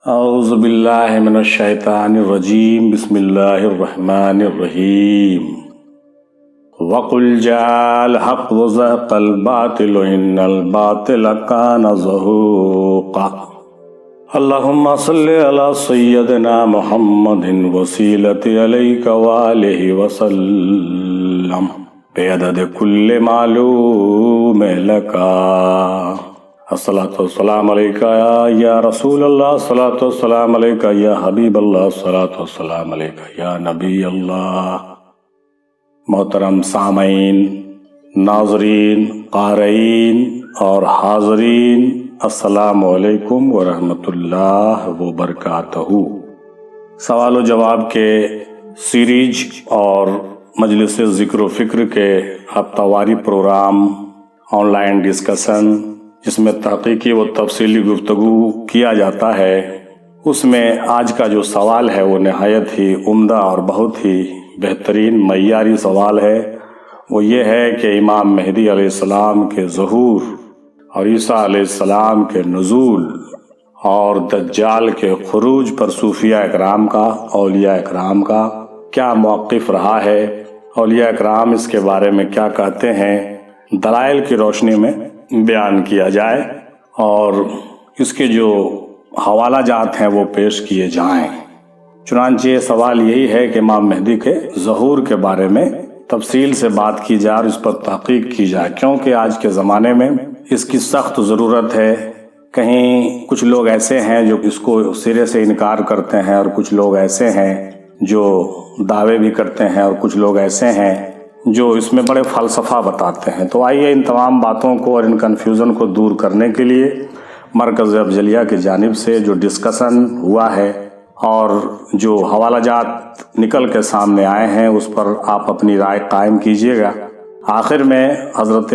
اعوذ باللہ من الشیطان الرجیم بسم اللہ الرحمن الرحیم وقل جاء الحق وزهق الباطل ان الباطل كان زهوقا اللهم صل على سيدنا محمد وسيلة عليك وآله وسلم بعدد كل معلوم لك الصلاة والسلام علیکہ یا رسول اللہ، الصلاة والسلام علیکہ یا حبیب اللہ، الصلاة والسلام علیکہ یا نبی اللہ۔ محترم سامعین، ناظرین، قارئین اور حاضرین، السلام علیکم ورحمۃ اللہ وبرکاتہ۔ سوال و جواب کے سیریز اور مجلس ذکر و فکر کے ہفتہ واری پروگرام، آن لائن ڈسکشن جس میں تحقیقی و تفصیلی گفتگو کیا جاتا ہے، اس میں آج کا جو سوال ہے وہ نہایت ہی عمدہ اور بہت ہی بہترین معیاری سوال ہے۔ وہ یہ ہے کہ امام مہدی علیہ السلام کے ظہور اور عیسیٰ علیہ السلام کے نزول اور دجال کے خروج پر صوفیہ اکرام کا، اولیاء اکرام کا کیا موقف رہا ہے، اولیاء اکرام اس کے بارے میں کیا کہتے ہیں، دلائل کی روشنی میں بیان کیا جائے اور اس کے جو حوالہ جات ہیں وہ پیش کیے جائیں۔ چنانچہ سوال یہی ہے کہ امام مہدی کے ظہور کے بارے میں تفصیل سے بات کی جائے اور اس پر تحقیق کی جائے، کیونکہ آج کے زمانے میں اس کی سخت ضرورت ہے۔ کہیں کچھ لوگ ایسے ہیں جو اس کو سرے سے انکار کرتے ہیں، اور کچھ لوگ ایسے ہیں جو دعوے بھی کرتے ہیں، اور کچھ لوگ ایسے ہیں جو اس میں بڑے فلسفہ بتاتے ہیں۔ تو آئیے ان تمام باتوں کو اور ان کنفیوژن کو دور کرنے کے لیے مرکز افضلیہ کی جانب سے جو ڈسکشن ہوا ہے اور جو حوالہ جات نکل کے سامنے آئے ہیں اس پر آپ اپنی رائے قائم کیجیے گا۔ آخر میں حضرت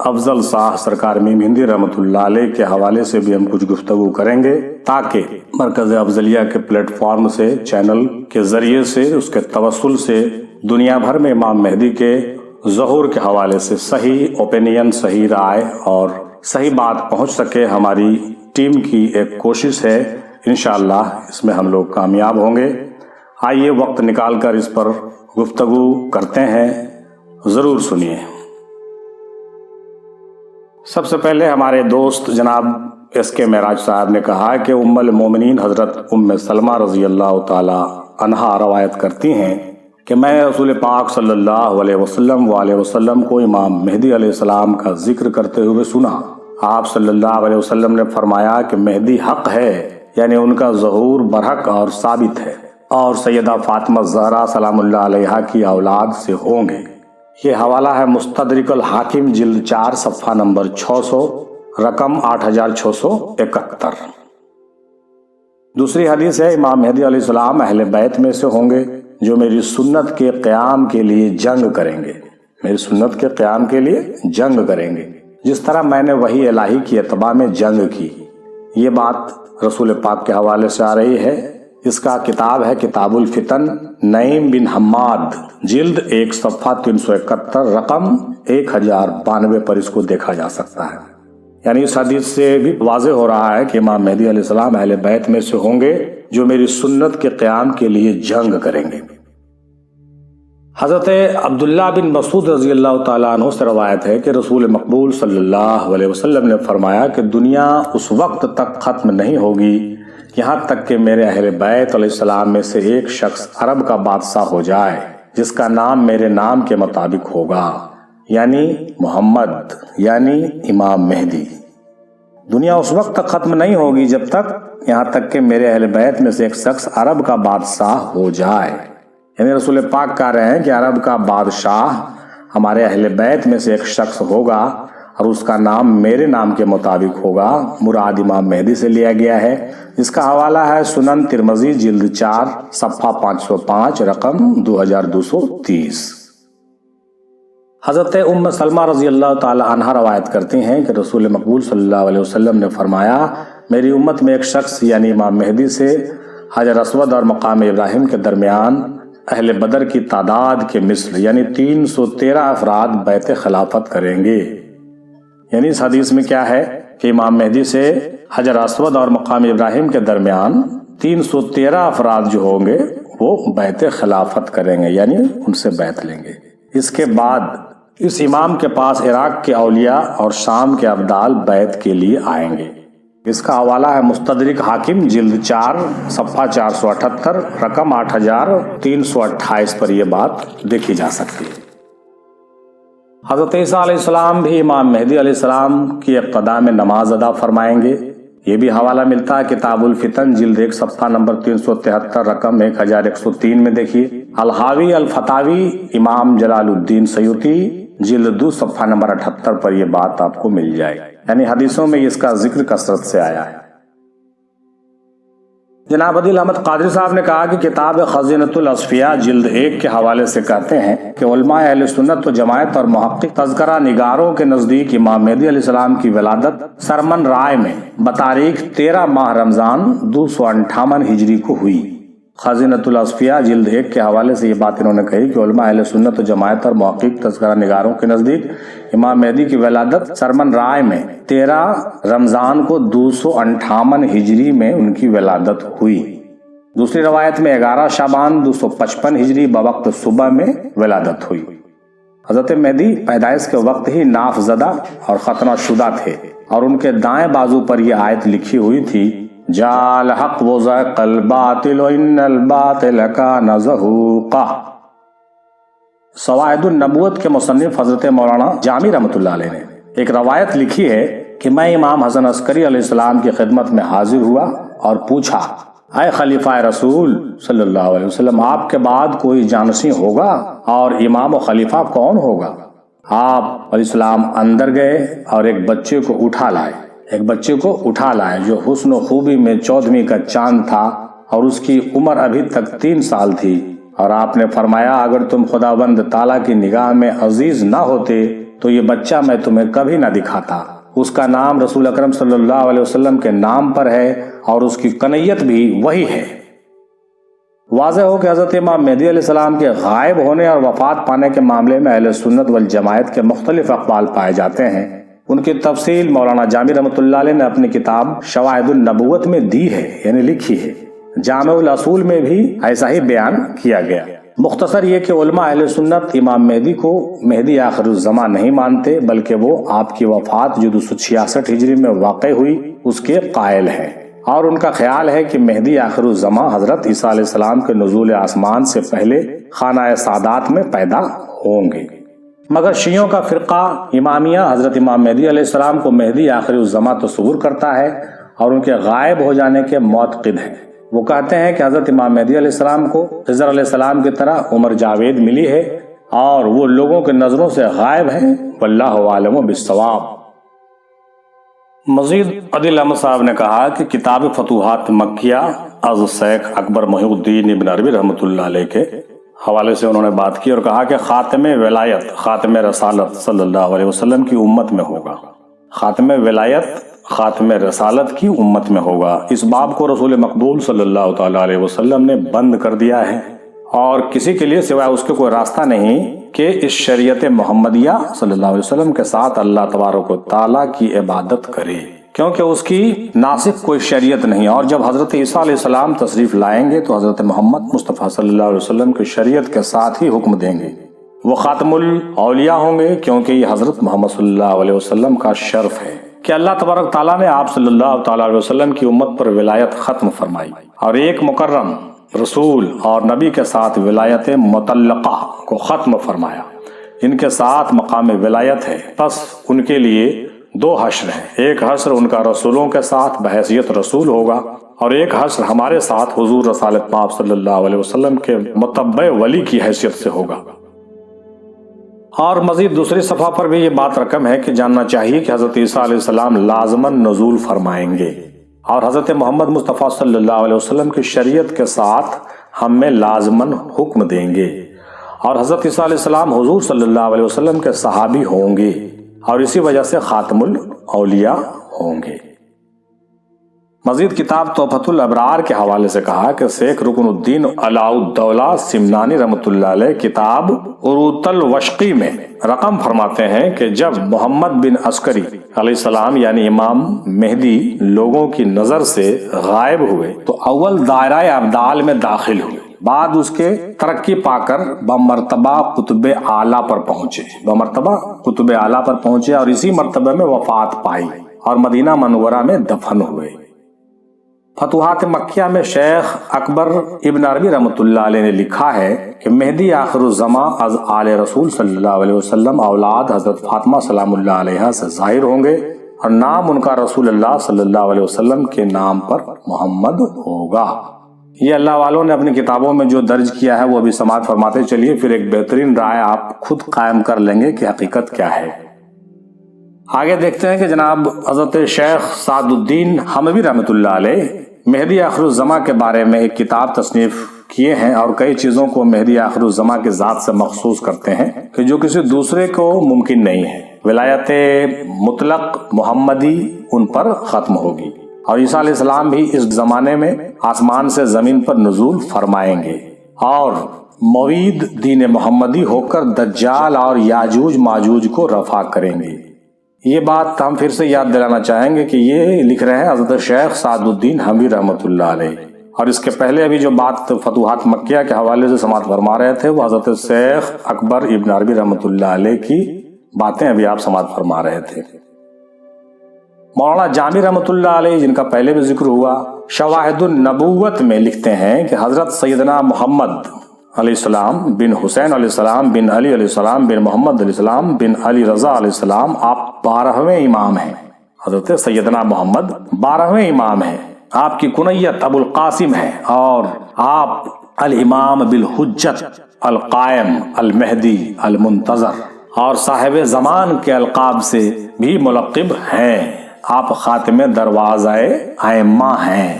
افضل شاہ سرکار میم ہندی رحمۃ اللہ علیہ کے حوالے سے بھی ہم کچھ گفتگو کریں گے، تاکہ مرکز افضلیہ کے پلیٹ فارم سے، چینل کے ذریعے سے، اس کے توسل سے دنیا بھر میں امام مہدی کے ظہور کے حوالے سے صحیح اوپینین، صحیح رائے اور صحیح بات پہنچ سکے۔ ہماری ٹیم کی ایک کوشش ہے، انشاءاللہ اس میں ہم لوگ کامیاب ہوں گے۔ آئیے وقت نکال کر اس پر گفتگو کرتے ہیں، ضرور سنیے۔ سب سے پہلے ہمارے دوست جناب ایس کے معراج صاحب نے کہا کہ ام المومنین حضرت ام سلمہ رضی اللہ تعالی عنہا روایت کرتی ہیں کہ میں رسول پاک صلی اللہ علیہ وسلم کو امام مہدی علیہ السلام کا ذکر کرتے ہوئے سنا۔ آپ صلی اللہ علیہ وسلم نے فرمایا کہ مہدی حق ہے، یعنی ان کا ظہور برحق اور ثابت ہے، اور سیدہ فاطمہ زہرا سلام اللہ علیہا کی اولاد سے ہوں گے۔ یہ حوالہ ہے مستدرک الحاکم جلد 4 صفحہ نمبر 600، رقم 8671۔ دوسری حدیث ہے امام مہدی علیہ السلام اہل بیت میں سے ہوں گے جو میری سنت کے قیام کے لیے جنگ کریں گے، میری سنت کے قیام کے لیے جنگ کریں گے، جس طرح میں نے وحی الہی کی اتباع میں جنگ کی۔ یہ بات رسول پاک کے حوالے سے آ رہی ہے۔ اس کا کتاب ہے کتاب الفتن، نعیم بن حماد، جلد 1 صفحہ 371، رقم 1092 پر اس کو دیکھا جا سکتا ہے۔ یعنی اس حدیث سے بھی واضح ہو رہا ہے کہ امام مہدی علیہ السلام اہل بیت میں سے ہوں گے جو میری سنت کے قیام کے لیے جنگ کریں گے۔ حضرت عبداللہ بن مسعود رضی اللہ تعالیٰ عنہ سے روایت ہے کہ رسول مقبول صلی اللہ علیہ وسلم نے فرمایا کہ دنیا اس وقت تک ختم نہیں ہوگی یہاں تک کہ میرے اہل بیت علیہ السلام میں سے ایک شخص عرب کا بادشاہ ہو جائے جس کا نام میرے نام کے مطابق ہوگا، یعنی محمد، یعنی امام مہدی۔ دنیا اس وقت تک ختم نہیں ہوگی جب تک، یہاں تک کہ میرے اہل بیت میں سے ایک شخص عرب کا بادشاہ ہو جائے، یعنی رسول پاک کہہ رہے ہیں کہ عرب کا بادشاہ ہمارے اہل بیت میں سے ایک شخص ہوگا اور اس کا نام میرے نام کے مطابق ہوگا۔ مراد امام مہدی سے لیا گیا ہے۔ اس کا حوالہ ہے سنن ترمذی جلد 4 صفحہ 505، رقم 2230۔ حضرت ام سلمہ رضی اللہ تعالی عنہا روایت کرتی ہیں کہ رسول مقبول صلی اللہ علیہ وسلم نے فرمایا میری امت میں ایک شخص یعنی امام مہدی سے حجر اسود اور مقام ابراہیم کے درمیان اہل بدر کی تعداد کے مثل یعنی 313 افراد بیعت خلافت کریں گے۔ یعنی اس حدیث میں کیا ہے کہ امام مہدی سے حجر اسود اور مقام ابراہیم کے درمیان 313 افراد جو ہوں گے وہ بیعت خلافت کریں گے، یعنی ان سے بیعت لیں گے۔ اس کے بعد اس امام کے پاس عراق کے اولیاء اور شام کے ابدال بیعت کے لیے آئیں گے۔ اس کا حوالہ ہے مستدرک حاکم جلد 4 صفحہ 478 رقم 8328 پر یہ بات دیکھی جا سکتی ہے۔ حضرت عیسیٰ علیہ السلام بھی امام مہدی علیہ السلام کی اقتداء میں نماز ادا فرمائیں گے۔ یہ بھی حوالہ ملتا ہے کتاب الفتن جلد 1 صفحہ نمبر 373 رقم 1103 میں دیکھیے۔ الحاوی الفتاوی امام جلال الدین سیوطی جلد 2 صفحہ نمبر 78 پر یہ بات آپ کو مل جائے گی، یعنی حدیثوں میں اس کا ذکر کثرت سے آیا ہے۔ جناب عدیل احمد قادری صاحب نے کہا کہ کتاب خزینۃ الاصفیاء جلد 1 کے حوالے سے کہتے ہیں کہ علماء اہل سنت و جماعت اور محقق تذکرہ نگاروں کے نزدیک امام مہدی علیہ السلام کی ولادت سرمن رائے میں بتاریخ 13 ماہ رمضان 258 ہجری کو ہوئی۔ خزینۃ الاصفیاء جلد 1 کے حوالے سے یہ بات انہوں نے کہی کہ علماء اہل سنت و جماعت اور محقق تذکرہ نگاروں کے نزدیک امام مہدی کی ولادت سرمن رائے میں 13 رمضان کو 258 ہجری میں ان کی ولادت ہوئی۔ دوسری روایت میں 11 شعبان 255 ہجری بوقت صبح میں ولادت ہوئی۔ حضرت مہدی پیدائش کے وقت ہی ناف زدہ اور ختنہ شدہ تھے اور ان کے دائیں بازو پر یہ آیت لکھی ہوئی تھی، جاء الحق وزهق الباطل وان الباطل کان زہوقا۔ شواہد النبوت کے مصنف حضرت مولانا جامی رحمۃ اللہ علیہ نے ایک روایت لکھی ہے کہ میں امام حسن عسکری علیہ السلام کی خدمت میں حاضر ہوا اور پوچھا، اے خلیفہ رسول صلی اللہ علیہ وسلم، آپ کے بعد کوئی جانشین ہوگا اور امام و خلیفہ کون ہوگا؟ آپ علیہ السلام اندر گئے اور ایک بچے کو اٹھا لائے جو حسن و خوبی میں 14ویں کا چاند تھا اور اس کی عمر ابھی تک 3 سال تھی، اور آپ نے فرمایا اگر تم خداوند تعالیٰ کی نگاہ میں عزیز نہ ہوتے تو یہ بچہ میں تمہیں کبھی نہ دکھاتا۔ اس کا نام رسول اکرم صلی اللہ علیہ وسلم کے نام پر ہے اور اس کی کنیت بھی وہی ہے۔ واضح ہو کہ حضرت امام مہدی علیہ السلام کے غائب ہونے اور وفات پانے کے معاملے میں اہل سنت والجماعت کے مختلف اقوال پائے جاتے ہیں۔ ان کی تفصیل مولانا جامی رحمۃ اللہ علیہ نے اپنی کتاب شواہد النبوت میں دی ہے، یعنی لکھی ہے۔ جامع الاصول میں بھی ایسا ہی بیان کیا گیا۔ مختصر یہ کہ علماء اہل سنت امام مہدی کو مہدی آخر الزمان نہیں مانتے، بلکہ وہ آپ کی وفات جو 266 ہجری میں واقع ہوئی اس کے قائل ہیں، اور ان کا خیال ہے کہ مہدی آخر الزمان حضرت عیسیٰ علیہ السلام کے نزول آسمان سے پہلے خانہ سعادات میں پیدا ہوں گے۔ مگر شیعوں کا فرقہ امامیہ حضرت امام مہدی علیہ السلام کو مہدی آخر الزمان تصور کرتا ہے اور ان کے غائب ہو جانے کے معتقد ہیں۔ وہ کہتے ہیں کہ حضرت امام مہدی علیہ السلام کو خضر علیہ السلام کی طرح عمر جاوید ملی ہے اور وہ لوگوں کے نظروں سے غائب ہیں، واللہ عالم بالصواب۔ مزید عدل احمد صاحب نے کہا کہ کتاب فتوحات مکیہ از شیخ اکبر محی الدین ابن عربی رحمۃ اللہ علیہ کے حوالے سے انہوں نے بات کی اور کہا کہ خاتم ولایت خاتم رسالت صلی اللہ علیہ وسلم کی امت میں ہوگا۔ خاتم ولایت خاتم رسالت کی امت میں ہوگا۔ اس باب کو رسول مقبول صلی اللہ تعالیٰ علیہ وسلم نے بند کر دیا ہے اور کسی کے لیے سوائے اس کے کوئی راستہ نہیں کہ اس شریعت محمدیہ صلی اللہ علیہ وسلم کے ساتھ اللہ تبارک و تعالیٰ کی عبادت کرے، کیونکہ اس کی ناسخ کوئی شریعت نہیں، اور جب حضرت عیسیٰ علیہ السلام تشریف لائیں گے تو حضرت محمد مصطفیٰ صلی اللہ علیہ وسلم کی شریعت کے ساتھ ہی حکم دیں گے۔ وہ خاتم الاولیاء ہوں گے کیونکہ یہ حضرت محمد صلی اللہ علیہ وسلم کا شرف ہے کہ اللہ تبارک تعالیٰ نے آپ صلی اللہ تعالیٰ علیہ وسلم کی امت پر ولایت ختم فرمائی اور ایک مکرم رسول اور نبی کے ساتھ ولایت مطلقہ کو ختم فرمایا۔ ان کے ساتھ مقام ولایت ہے، پس ان کے لیے 2 حشر ہیں۔ ایک حشر ان کا رسولوں کے ساتھ بحیثیت رسول ہوگا اور ایک حشر ہمارے ساتھ حضور رسالت پاک صلی اللہ علیہ وسلم کے متبع ولی کی حیثیت سے ہوگا۔ اور مزید دوسری صفحہ پر بھی یہ بات رقم ہے کہ جاننا چاہیے کہ حضرت عیسیٰ علیہ السلام لازماً نزول فرمائیں گے اور حضرت محمد مصطفیٰ صلی اللہ علیہ وسلم کی شریعت کے ساتھ ہم میں لازماً حکم دیں گے، اور حضرت عیسیٰ علیہ السلام حضور صلی اللہ علیہ وسلم کے صحابی ہوں گے اور اسی وجہ سے خاتم الاولیاء ہوں گے۔ مزید کتاب تحفۃ الابرار کے حوالے سے کہا کہ شیخ رکن الدین علاء الدولہ سمنانی رحمۃ اللہ علیہ کتاب عروۃ الوشقی میں رقم فرماتے ہیں کہ جب محمد بن عسکری علیہ السلام یعنی امام مہدی لوگوں کی نظر سے غائب ہوئے تو اول دائرہ ابدال میں داخل ہوئے، بعد اس کے ترقی پا کر بمرتبہ قطب اعلیٰ پر پہنچے اور اسی مرتبہ میں وفات پائی اور مدینہ منورہ میں دفن ہوئے۔ فتوحات مکیہ میں شیخ اکبر ابن عربی رحمۃ اللہ علیہ نے لکھا ہے کہ مہدی آخر الزماں از آل رسول صلی اللہ علیہ وسلم اولاد حضرت فاطمہ سلام اللہ علیہ سے ظاہر ہوں گے اور نام ان کا رسول اللہ صلی اللہ علیہ وسلم کے نام پر محمد ہوگا۔ یہ اللہ والوں نے اپنی کتابوں میں جو درج کیا ہے وہ ابھی سماعت فرماتے چلیے، پھر ایک بہترین رائے آپ خود قائم کر لیں گے کہ حقیقت کیا ہے۔ آگے دیکھتے ہیں کہ جناب حضرت شیخ سعد الدین حموی رحمۃ اللہ علیہ مہدی آخر الزماں کے بارے میں ایک کتاب تصنیف کیے ہیں اور کئی چیزوں کو مہدی آخر الزماں کے ذات سے مخصوص کرتے ہیں کہ جو کسی دوسرے کو ممکن نہیں ہے۔ ولایت مطلق محمدی ان پر ختم ہوگی اور عیسیٰ علیہ السلام بھی اس زمانے میں آسمان سے زمین پر نزول فرمائیں گے اور معید دین محمدی ہو کر دجال اور یاجوج ماجوج کو رفع کریں گے۔ یہ بات ہم پھر سے یاد دلانا چاہیں گے کہ یہ لکھ رہے ہیں حضرت شیخ سعد الدین حموی رحمۃ اللہ علیہ، اور اس کے پہلے ابھی جو بات فتوحات مکیہ کے حوالے سے سماعت فرما رہے تھے وہ حضرت شیخ اکبر ابن عربی رحمۃ اللہ علیہ کی باتیں ابھی آپ سماعت فرما رہے تھے۔ مولانا جامی رحمۃ اللہ علیہ جن کا پہلے بھی ذکر ہوا، شواہد النبوت میں لکھتے ہیں کہ حضرت سیدنا محمد علیہ السلام بن حسین علیہ السلام بن علی علیہ السلام بن محمد علیہ السلام بن علی رضا علیہ السلام آپ 12ویں امام ہیں۔ حضرت سیدنا محمد 12ویں امام ہیں، آپ کی کنیت ابو القاسم ہے اور آپ الامام بالحجت القائم المہدی المنتظر اور صاحب زمان کے القاب سے بھی ملقب ہیں۔ آپ خاتم دروازہ ائمہ ہیں۔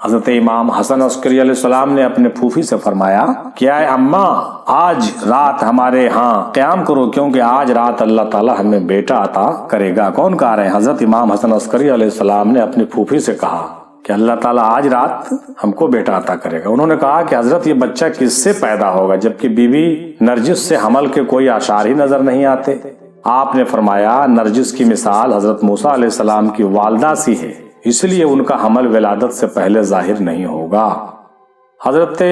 حضرت امام حسن عسکری علیہ السلام نے اپنے پھوپھی سے فرمایا کہ اے اماں آج رات ہمارے ہاں قیام کرو کیونکہ آج رات اللہ تعالیٰ ہمیں بیٹا عطا کرے گا۔ کون کہہ رہے ہیں؟ حضرت امام حسن عسکری علیہ السلام نے اپنی پھوپھی سے کہا کہ اللہ تعالیٰ آج رات ہم کو بیٹا عطا کرے گا۔ انہوں نے کہا کہ حضرت یہ بچہ کس سے پیدا ہوگا جبکہ بی بی نرجس سے حمل کے کوئی آثار ہی نظر نہیں آتے؟ آپ نے فرمایا نرجس کی مثال حضرت موسیٰ علیہ السلام کی والدہ سی ہے، اس لیے ان کا حمل ولادت سے پہلے ظاہر نہیں ہوگا۔ حضرت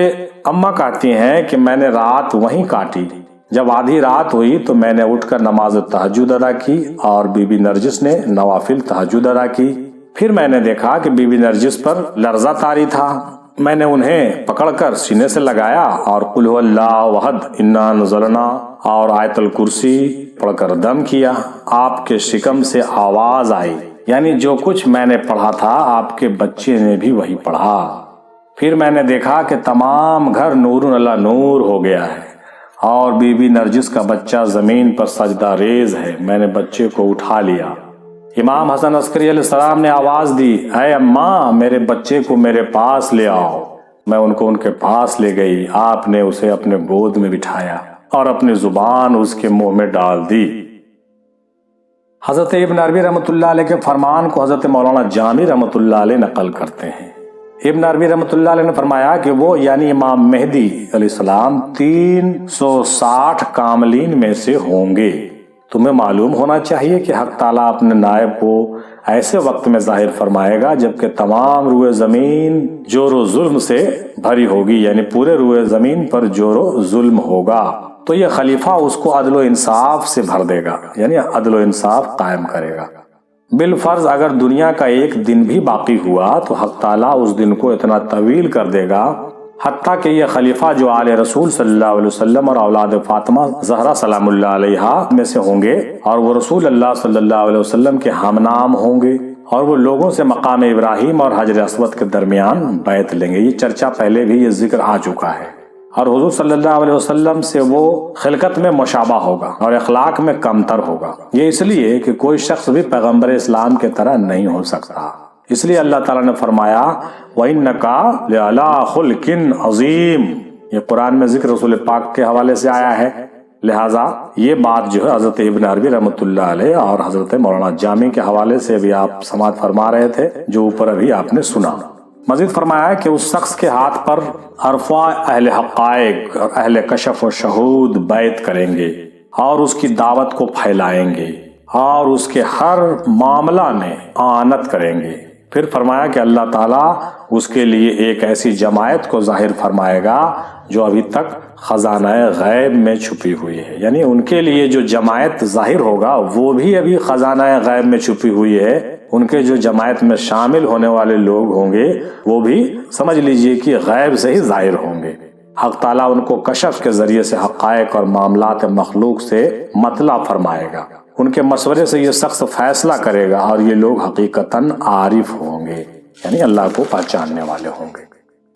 اماں کہتی ہیں کہ میں نے رات وہیں کاٹی، جب آدھی رات ہوئی تو میں نے اٹھ کر نماز تہجد ادا کی اور بی بی نرجس نے نوافل تہجد ادا کی۔ پھر میں نے دیکھا کہ بی بی نرجس پر لرزہ طاری تھا، میں نے انہیں پکڑ کر سینے سے لگایا اور قل هو اللہ احد انا نزلنا اور آیت الکرسی پڑھ کر دم کیا۔ آپ کے شکم سے آواز آئی، یعنی جو کچھ میں نے پڑھا تھا آپ کے بچے نے بھی وہی پڑھا۔ پھر میں نے دیکھا کہ تمام گھر نور علی نور ہو گیا ہے اور بی بی نرجس کا بچہ زمین پر سجدہ ریز ہے۔ میں نے بچے کو اٹھا لیا۔ امام حسن عسکری علیہ السلام نے آواز دی، اے اماں میرے بچے کو میرے پاس لے آؤ۔ میں ان کو ان کے پاس لے گئی۔ آپ نے اسے اپنے گود میں بٹھایا اور اپنی زبان اس کے منہ میں ڈال دی۔ حضرت ابن عربی رحمۃ اللہ علیہ کے فرمان کو حضرت مولانا جامی رحمۃ اللہ علیہ نقل کرتے ہیں۔ ابن عربی رحمۃ اللہ علیہ نے فرمایا کہ وہ یعنی امام مہدی علیہ السلام 360 کاملین میں سے ہوں گے۔ تمہیں معلوم ہونا چاہیے کہ حق تعالیٰ اپنے نائب کو ایسے وقت میں ظاہر فرمائے گا جبکہ تمام روئے زمین جور و ظلم سے بھری ہوگی، یعنی پورے روئے زمین پر جور و ظلم ہوگا، تو یہ خلیفہ اس کو عدل و انصاف سے بھر دے گا، یعنی عدل و انصاف قائم کرے گا۔ بالفرض اگر دنیا کا ایک دن بھی باقی ہوا تو حق تعالیٰ اس دن کو اتنا طویل کر دے گا حتیٰ کہ یہ خلیفہ جو آل رسول صلی اللہ علیہ وسلم اور اولاد فاطمہ زہرا سلام اللہ علیہا میں سے ہوں گے اور وہ رسول اللہ صلی اللہ علیہ وسلم کے ہم نام ہوں گے اور وہ لوگوں سے مقام ابراہیم اور حجر اسود کے درمیان بیعت لیں گے۔ یہ چرچا پہلے بھی یہ ذکر آ چکا ہے۔ اور حضور صلی اللہ علیہ وسلم سے وہ خلقت میں مشابہ ہوگا اور اخلاق میں کمتر ہوگا۔ یہ اس لیے کہ کوئی شخص بھی پیغمبر اسلام کے طرح نہیں ہو سکتا۔ اس لیے اللہ تعالیٰ نے فرمایا وَإِنَّكَ لَعَلَىٰ خُلْقٍ عَظِيمٍ، یہ قرآن میں ذکر رسول پاک کے حوالے سے آیا ہے، لہٰذا یہ بات جو ہے حضرت ابن عربی رحمۃ اللہ علیہ اور حضرت مولانا جامی کے حوالے سے بھی آپ سماعت فرما رہے تھے، جو اوپر ابھی آپ نے سنا۔ مزید فرمایا کہ اس شخص کے ہاتھ پر عرفہ اہل حقائق اور اہل کشف و شہود بیعت کریں گے اور اس کی دعوت کو پھیلائیں گے اور اس کے ہر معاملہ میں اعانت کریں گے۔ پھر فرمایا کہ اللہ تعالیٰ اس کے لیے ایک ایسی جماعت کو ظاہر فرمائے گا جو ابھی تک خزانہ غیب میں چھپی ہوئی ہے، یعنی ان کے لیے جو جماعت ظاہر ہوگا وہ بھی ابھی خزانہ غیب میں چھپی ہوئی ہے۔ ان کے جو جماعت میں شامل ہونے والے لوگ ہوں گے وہ بھی سمجھ لیجئے کہ غیب سے ہی ظاہر ہوں گے۔ حق تعالیٰ ان کو کشف کے ذریعے سے حقائق اور معاملات مخلوق سے مطلع فرمائے گا، ان کے مشورے سے یہ شخص فیصلہ کرے گا اور یہ لوگ حقیقتاً عارف ہوں گے، یعنی اللہ کو پہچاننے والے ہوں گے،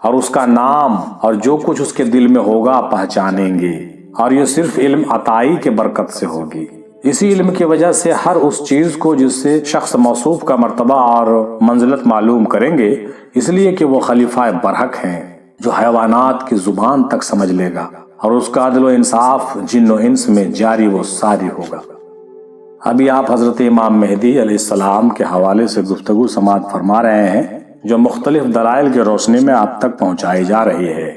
اور اس کا نام اور جو کچھ اس کے دل میں ہوگا پہچانیں گے، اور یہ صرف علم عطائی کے برکت سے ہوگی۔ اسی علم کی وجہ سے ہر اس چیز کو جس سے شخص موصوف کا مرتبہ اور منزلت معلوم کریں گے، اس لیے کہ وہ خلیفہ برحق ہیں جو حیوانات کی زبان تک سمجھ لے گا، اور اس کا عدل و انصاف جن و انس میں جاری و ساری ہوگا۔ ابھی آپ حضرت امام مہدی علیہ السلام کے حوالے سے گفتگو سماعت فرما رہے ہیں جو مختلف دلائل کی روشنی میں آپ تک پہنچائی جا رہی ہے۔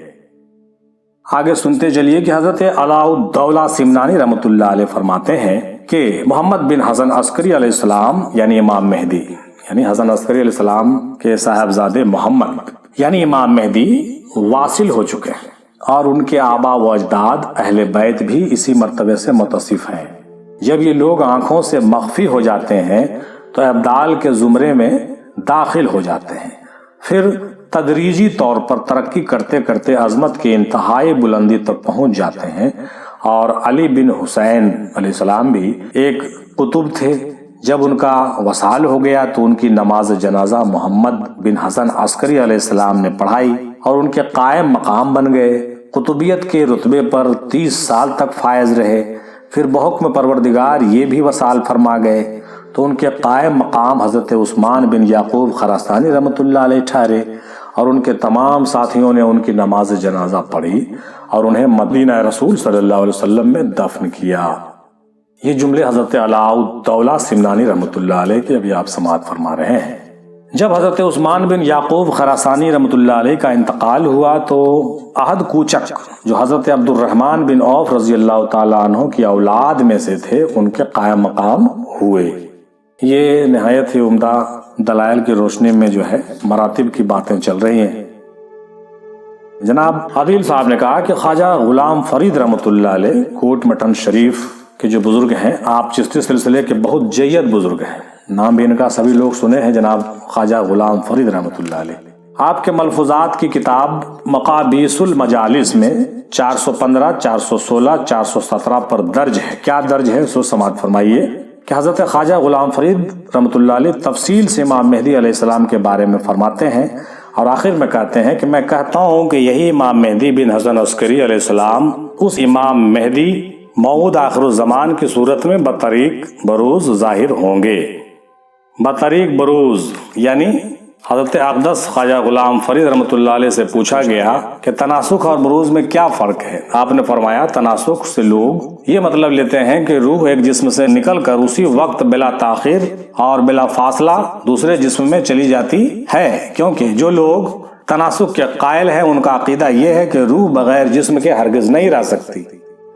آگے سنتے چلیے کہ حضرت علاء الدولہ سمنانی رحمۃ اللہ علیہ فرماتے ہیں کہ محمد بن حسن عسکری علیہ السلام یعنی امام مہدی، یعنی حسن عسکری علیہ السلام کے صاحبزادے محمد یعنی امام مہدی واصل ہو چکے ہیں، اور ان کے آبا و اجداد اہل بیت بھی اسی مرتبے سے متصف ہیں۔ جب یہ لوگ آنکھوں سے مخفی ہو جاتے ہیں تو ابدال کے زمرے میں داخل ہو جاتے ہیں، پھر تدریجی طور پر ترقی کرتے کرتے عظمت کی انتہائی بلندی تک پہنچ جاتے ہیں۔ اور علی بن حسین علیہ السلام بھی ایک قطب تھے، جب ان کا وصال ہو گیا تو ان کی نماز جنازہ محمد بن حسن عسکری علیہ السلام نے پڑھائی اور ان کے قائم مقام بن گئے۔ قطبیت کے رتبے پر 30 سال تک فائز رہے، پھر بحکم پروردگار یہ بھی وصال فرما گئے تو ان کے قائم مقام حضرت عثمان بن یعقوب خراسانی رحمۃ اللہ علیہ ٹھہرے، اور ان کے تمام ساتھیوں نے ان کی نماز جنازہ پڑھی اور انہیں مدینہ رسول صلی اللہ علیہ وسلم میں دفن کیا۔ یہ جملے حضرت علاء الدولہ سمنانی رحمۃ اللہ علیہ کے ابھی آپ سماعت فرما رہے ہیں۔ جب حضرت عثمان بن یعقوب خراسانی رحمۃ اللہ علیہ کا انتقال ہوا تو احد کوچک جو حضرت عبد الرحمن بن عوف رضی اللہ تعالیٰ عنہ کی اولاد میں سے تھے ان کے قائم مقام ہوئے۔ یہ نہایت ہی عمدہ دلائل کی روشنی میں جو ہے مراتب کی باتیں چل رہی ہیں۔ جناب عادل صاحب نے کہا کہ خواجہ غلام فرید رحمۃ اللہ علیہ کوٹ مٹن شریف کے جو بزرگ ہیں، آپ چشتی سلسلے کے بہت جید بزرگ ہیں، نام بھی ان کا سبھی لوگ سنے ہیں، جناب خواجہ غلام فرید رحمۃ اللہ علیہ۔ آپ کے ملفوظات کی کتاب مقابیس المجالس میں 415، 416، 417 پر درج ہے۔ کیا درج ہے سو سماعت فرمائیے کہ حضرت خواجہ غلام فرید رحمۃ اللہ علیہ تفصیل سے امام مہدی علیہ السلام کے بارے میں فرماتے ہیں، اور آخر میں کہتے ہیں کہ میں کہتا ہوں کہ یہی امام مہدی بن حسن عسکری علیہ السلام اس امام مہدی موعود آخر الزمان کی صورت میں بطریق بروز ظاہر ہوں گے۔ بطریق بروز یعنی حضرت اقدس خواجہ غلام فرید رحمۃ اللہ علیہ سے پوچھا گیا کہ تناسخ اور بروز میں کیا فرق ہے؟ آپ نے فرمایا تناسخ سے لوگ یہ مطلب لیتے ہیں کہ روح ایک جسم سے نکل کر اسی وقت بلا تاخیر اور بلا فاصلہ دوسرے جسم میں چلی جاتی ہے، کیونکہ جو لوگ تناسخ کے قائل ہیں ان کا عقیدہ یہ ہے کہ روح بغیر جسم کے ہرگز نہیں رہ سکتی،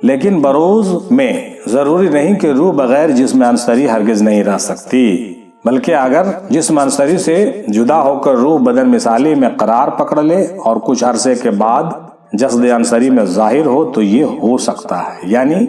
لیکن بروز میں ضروری نہیں کہ روح بغیر جسم عنصری ہرگز نہیں رہ سکتی، بلکہ اگر جسم عنصری سے جدا ہو کر روح بدن مثالی میں قرار پکڑ لے اور کچھ عرصے کے بعد جسد عنصری میں ظاہر ہو تو یہ ہو سکتا ہے۔ یعنی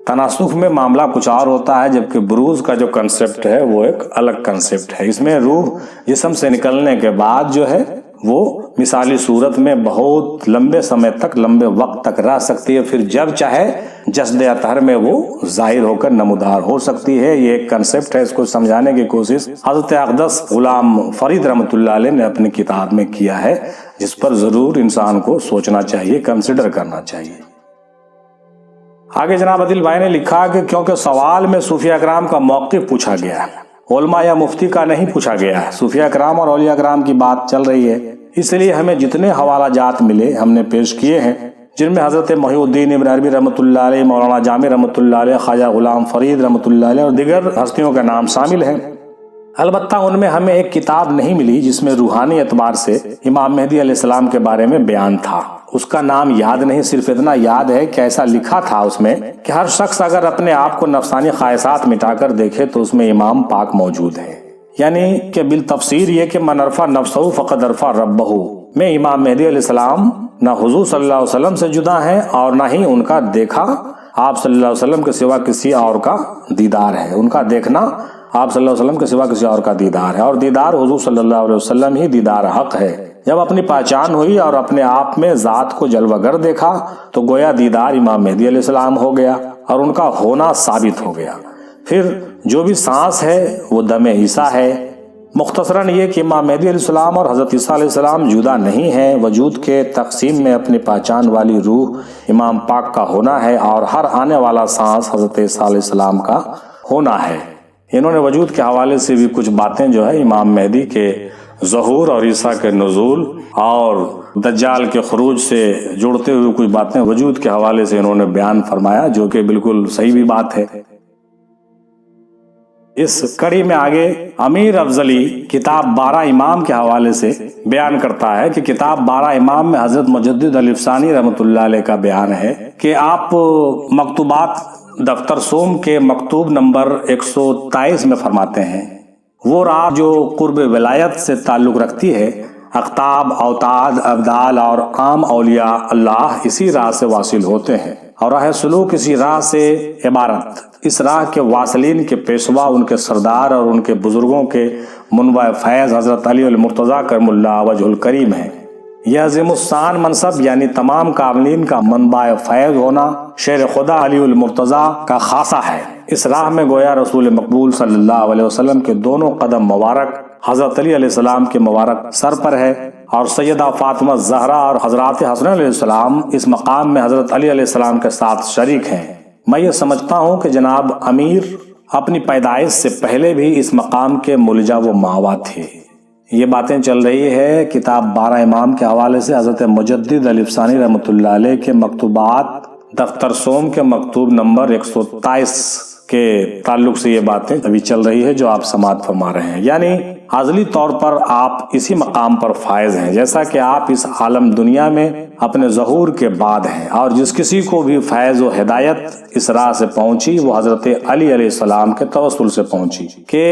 تناسخ میں معاملہ کچھ اور ہوتا ہے، جبکہ بروز کا جو کنسپٹ ہے وہ ایک الگ کنسپٹ ہے۔ اس میں روح جسم سے نکلنے کے بعد جو ہے وہ مثالی صورت میں بہت لمبے سمے تک، لمبے وقت تک رہ سکتی ہے، پھر جب چاہے جسد اطہر میں وہ ظاہر ہو کر نمودار ہو سکتی ہے۔ یہ ایک کنسپٹ ہے، اس کو سمجھانے کی کوشش حضرت اقدس غلام فرید رحمۃ اللہ علیہ نے اپنی کتاب میں کیا ہے، جس پر ضرور انسان کو سوچنا چاہیے، کنسیڈر کرنا چاہیے۔ آگے جناب عادل بھائی نے لکھا کہ کیونکہ سوال میں صوفیہ کرام کا موقف پوچھا گیا ہے، علماء یا مفتی کا نہیں پوچھا گیا ہے، صوفیہ کرام اور اولیاء کرام کی بات چل رہی ہے، اس لیے ہمیں جتنے حوالہ جات ملے ہم نے پیش کیے ہیں۔ جن میں حضرت محی الدین ابن عربی رحمۃ اللہ علیہ، مولانا جامع رحمۃ اللہ علیہ، خواجہ غلام فرید رحمۃ اللہ علیہ اور دیگر ہستیوں کے نام شامل ہیں۔ البتہ ان میں ہمیں ایک کتاب نہیں ملی جس میں روحانی اعتبار سے امام مہدی علیہ السلام کے بارے میں بیان تھا۔ اس کا نام یاد نہیں، صرف اتنا یاد ہے کہ ایسا لکھا تھا اس میں کہ ہر شخص اگر اپنے آپ کو نفسانی خواہشات مٹا کر دیکھے تو اس میں امام پاک موجود ہے، یعنی کہ بالتفسیر یہ کہ من عرف نفسہ فقد عرف ربہ، میں امام مہدی علیہ السلام نہ حضور صلی اللہ علیہ وسلم سے جدا ہیں اور نہ ہی ان کا دیکھا آپ صلی اللہ علیہ وسلم کے سوا کسی اور کا دیدار ہے۔ ان کا دیکھنا آپ صلی اللہ علیہ وسلم کے سوا کسی اور کا دیدار ہے، اور دیدار حضور صلی اللہ علیہ وسلم ہی دیدار حق ہے۔ جب اپنی پہچان ہوئی اور اپنے آپ میں ذات کو جلوہ گر دیکھا تو گویا دیدار امام مہدی علیہ السلام ہو گیا اور ان کا ہونا ثابت ہو گیا۔ پھر جو بھی سانس ہے وہ دم عیسیٰ ہے۔ مختصراً یہ کہ امام مہدی علیہ السلام اور حضرت عیسیٰ علیہ السلام جدا نہیں ہیں، وجود کے تقسیم میں اپنی پہچان والی روح امام پاک کا ہونا ہے اور ہر آنے والا سانس حضرت عیسیٰ علیہ السلام کا ہونا ہے۔ انہوں نے وجود کے حوالے سے بھی کچھ باتیں جو ہے امام مہدی کے ظہور اور عیسیٰ کے نزول اور دجال کے خروج سے جوڑتے ہوئے کچھ باتیں وجود کے حوالے سے انہوں نے بیان فرمایا، جو کہ بالکل صحیح بھی بات ہے۔ اس کڑی میں آگے امیر افضلی کتاب 12 امام کے حوالے سے بیان کرتا ہے کہ کتاب 12 امام میں حضرت مجدد الافسانی رحمۃ اللہ علیہ کا بیان ہے کہ آپ مکتوبات دفتر سوم کے مکتوب نمبر 123 میں فرماتے ہیں، وہ راہ جو قرب ولایت سے تعلق رکھتی ہے، اقطاب، اوتاد، ابدال اور عام اولیاء اللہ اسی راہ سے واصل ہوتے ہیں، اور راہ سلوک اسی راہ سے عبارت۔ اس راہ کے واصلین کے پیشوا، ان کے سردار اور ان کے بزرگوں کے منبع فیض حضرت علی المرتضیٰ کرم اللہ وجہ الکریم ہے۔ یہ عظیم الشان منصب یعنی تمام کاملین کا منبع فیض ہونا شیر خدا علی المرتضیٰ کا خاصہ ہے۔ اس راہ میں گویا رسول مقبول صلی اللہ علیہ وسلم کے دونوں قدم مبارک حضرت علی علیہ السلام کے مبارک سر پر ہے، اور سیدہ فاطمہ زہرا اور حضرات حسن علیہ السلام اس مقام میں حضرت علی علیہ السلام کے ساتھ شریک ہیں۔ میں یہ سمجھتا ہوں کہ جناب امیر اپنی پیدائش سے پہلے بھی اس مقام کے ملجا و ماوا تھے۔ یہ باتیں چل رہی ہے کتاب 12 امام کے حوالے سے حضرت مجدد الافسانی رحمۃ اللہ علیہ کے مکتوبات دفتر سوم کے مکتوب نمبر 123 کے تعلق سے یہ باتیں ابھی چل رہی ہے جو آپ سماعت فرما رہے ہیں، یعنی ازلی طور پر آپ اسی مقام پر فائز ہیں، جیسا کہ آپ اس عالم دنیا میں اپنے ظہور کے بعد ہیں، اور جس کسی کو بھی فیض و ہدایت اس راہ سے پہنچی وہ حضرت علی علیہ السلام کے توسل سے پہنچی کہ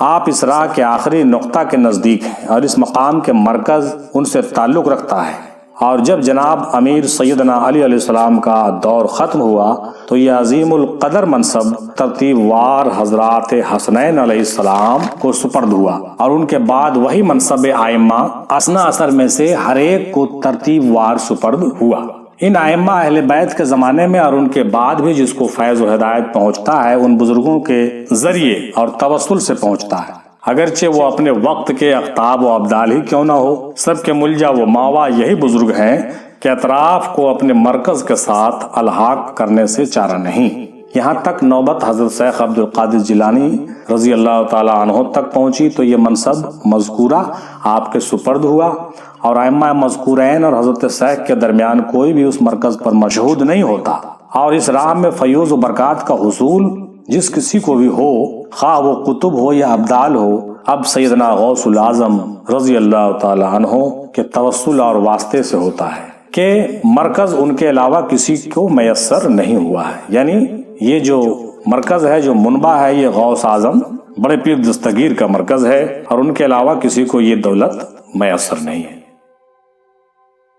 آپ اس راہ کے آخری نقطہ کے نزدیک ہیں اور اس مقام کے مرکز ان سے تعلق رکھتا ہے۔ اور جب جناب امیر سیدنا علی علیہ السلام کا دور ختم ہوا تو یہ عظیم القدر منصب ترتیب وار حضرات حسنین علیہ السلام کو سپرد ہوا، اور ان کے بعد وہی منصب ائمہ اسنا اثر میں سے ہر ایک کو ترتیب وار سپرد ہوا۔ ان ائمہ اہل بیت کے زمانے میں اور ان کے بعد بھی جس کو فیض و ہدایت پہنچتا ہے ان بزرگوں کے ذریعے اور توسل سے پہنچتا ہے، اگرچہ وہ اپنے وقت کے اقطاب و ابدال ہی کیوں نہ ہو۔ سب کے ملجا و ماوا یہی بزرگ ہیں کہ اطراف کو اپنے مرکز کے ساتھ الحاق کرنے سے چارہ نہیں۔ یہاں تک نوبت حضرت شیخ عبد القادر جیلانی رضی اللہ تعالی عنہ تک پہنچی تو یہ منصب مذکورہ آپ کے سپرد ہوا، اور ائمہ مذکورین اور حضرت شیخ کے درمیان کوئی بھی اس مرکز پر مشہود نہیں ہوتا، اور اس راہ میں فیوز و برکات کا حصول جس کسی کو بھی ہو، خواہ وہ قطب ہو یا ابدال ہو، اب سیدنا غوث العظم رضی اللہ تعالی عنہ کے توسل اور واسطے سے ہوتا ہے کہ مرکز ان کے علاوہ کسی کو میسر نہیں ہوا ہے۔ یعنی یہ جو مرکز ہے، جو منبع ہے، یہ غوث اعظم بڑے پیر دستگیر کا مرکز ہے، اور ان کے علاوہ کسی کو یہ دولت میسر نہیں ہے۔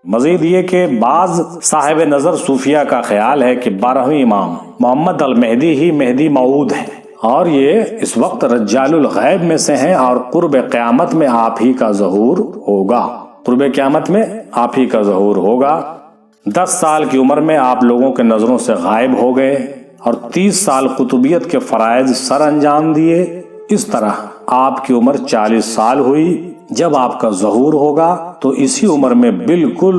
مزید یہ کہ بعض صاحب نظر صوفیہ کا خیال ہے کہ 12ویں امام محمد المہدی ہی مہدی موعود ہیں، اور یہ اس وقت رجال الغیب میں سے ہیں، اور قرب قیامت میں آپ ہی کا ظہور ہوگا۔ قرب قیامت میں آپ ہی کا ظہور ہوگا۔ 10 سال کی عمر میں آپ لوگوں کے نظروں سے غائب ہو گئے، اور 30 سال قطبیت کے فرائض سر انجام دیے۔ اس طرح آپ کی عمر 40 سال ہوئی۔ جب آپ کا ظہور ہوگا تو اسی عمر میں بالکل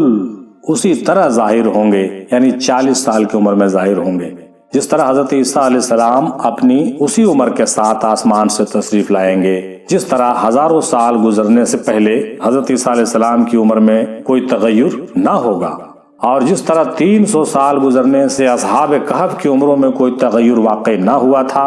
اسی طرح ظاہر ہوں گے، یعنی 40 سال کی عمر میں ظاہر ہوں گے، جس طرح حضرت عیسیٰ علیہ السلام اپنی اسی عمر کے ساتھ آسمان سے تشریف لائیں گے، جس طرح ہزاروں سال گزرنے سے پہلے حضرت عیسیٰ علیہ السلام کی عمر میں کوئی تغیر نہ ہوگا۔ اور جس طرح 300 سال گزرنے سے اصحاب کہف کی عمروں میں کوئی تغیر واقع نہ ہوا تھا،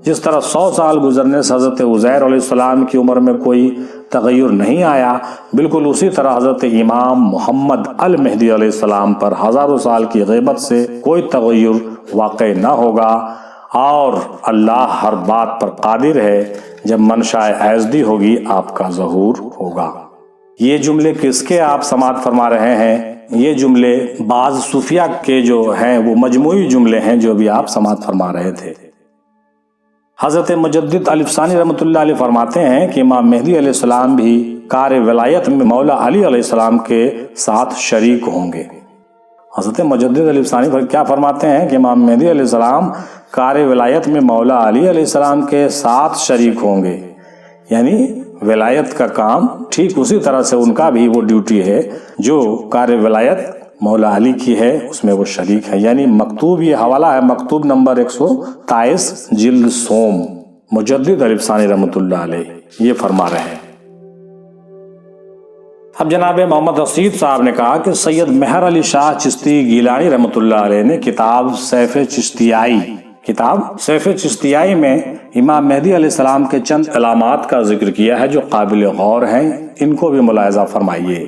جس طرح 100 سال گزرنے سے حضرت عزیر علیہ السلام کی عمر میں کوئی تغیر نہیں آیا، بالکل اسی طرح حضرت امام محمد المہدی علیہ السلام پر ہزاروں سال کی غیبت سے کوئی تغیر واقع نہ ہوگا، اور اللہ ہر بات پر قادر ہے، جب منشاء ایزدی ہوگی آپ کا ظہور ہوگا۔ یہ جملے کس کے آپ سماعت فرما رہے ہیں؟ یہ جملے بعض صوفیہ کے جو ہیں وہ مجموعی جملے ہیں جو بھی آپ سماعت فرما رہے تھے۔ حضرت مجدد الف ثانی رحمۃ اللہ علیہ فرماتے ہیں کہ امام مہدی علیہ السلام بھی کار ولایت میں مولا علی علیہ السلام کے ساتھ شریک ہوں گے۔ حضرت مجدد الف ثانی کیا فرماتے ہیں کہ امام مہدی علیہ السلام کار ولایت میں مولا علی علیہ السلام کے ساتھ شریک ہوں گے، یعنی ولایت کا کام ٹھیک اسی طرح سے ان کا بھی وہ ڈیوٹی ہے جو کار ولایت مولا علی کی ہے، اس میں وہ شریک ہے۔ یعنی مکتوب، یہ حوالہ ہے مکتوب نمبر 123 جلد سوم، مجدد الف ثانی رحمۃ اللہ علیہ یہ فرما رہے ہیں۔ اب جناب محمد رشید صاحب نے کہا کہ سید مہر علی شاہ چشتی گیلانی رحمۃ اللہ علیہ نے کتاب سیف چشتیائی میں امام مہدی علیہ السلام کے چند علامات کا ذکر کیا ہے جو قابل غور ہیں، ان کو بھی ملاحظہ فرمائیے۔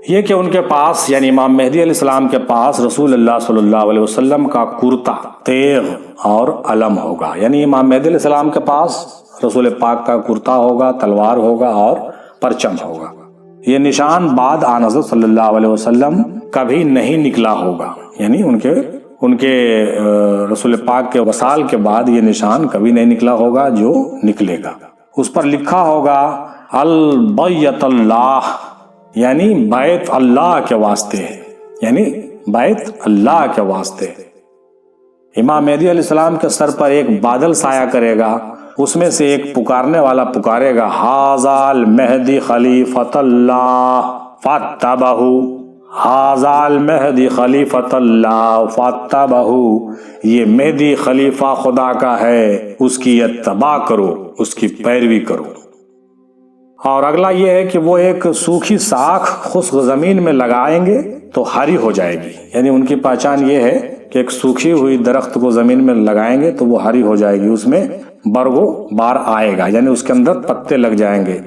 یہ کہ ان کے پاس یعنی امام مہدی علیہ السلام کے پاس رسول اللہ صلی اللہ علیہ وسلم کا کرتا، تیغ اور علم ہوگا، یعنی امام مہدی علیہ السلام کے پاس رسول پاک کا کرتا ہوگا، تلوار ہوگا اور پرچم ہوگا۔ یہ نشان بعد آن حضرت صلی اللہ علیہ وسلم کبھی نہیں نکلا ہوگا، یعنی ان کے رسول پاک کے وصال کے بعد یہ نشان کبھی نہیں نکلا ہوگا جو نکلے گا۔ اس پر لکھا ہوگا البیت اللہ، یعنی بیت اللہ کے واسطے، یعنی بیت اللہ کے واسطے۔ امام مہدی علیہ السلام کے سر پر ایک بادل سایہ کرے گا، اس میں سے ایک پکارنے والا پکارے گا ھذا المہدی خلیفۃ اللہ فاتبعہ، ھذا المہدی خلیفۃ اللہ فاتبعہ، یہ مہدی خلیفہ خدا کا ہے، اس کی اتباع کرو، اس کی پیروی کرو۔ اور اگلا یہ ہے کہ وہ ایک سوکھی ساکھ خشک زمین میں لگائیں گے تو ہری ہو جائے گی، یعنی ان کی پہچان یہ ہے کہ ایک سوکھی ہوئی درخت کو زمین میں لگائیں گے تو وہ ہری ہو جائے گی، اس میں برگ و بار آئے گا، یعنی اس کے اندر پتے لگ جائیں گے۔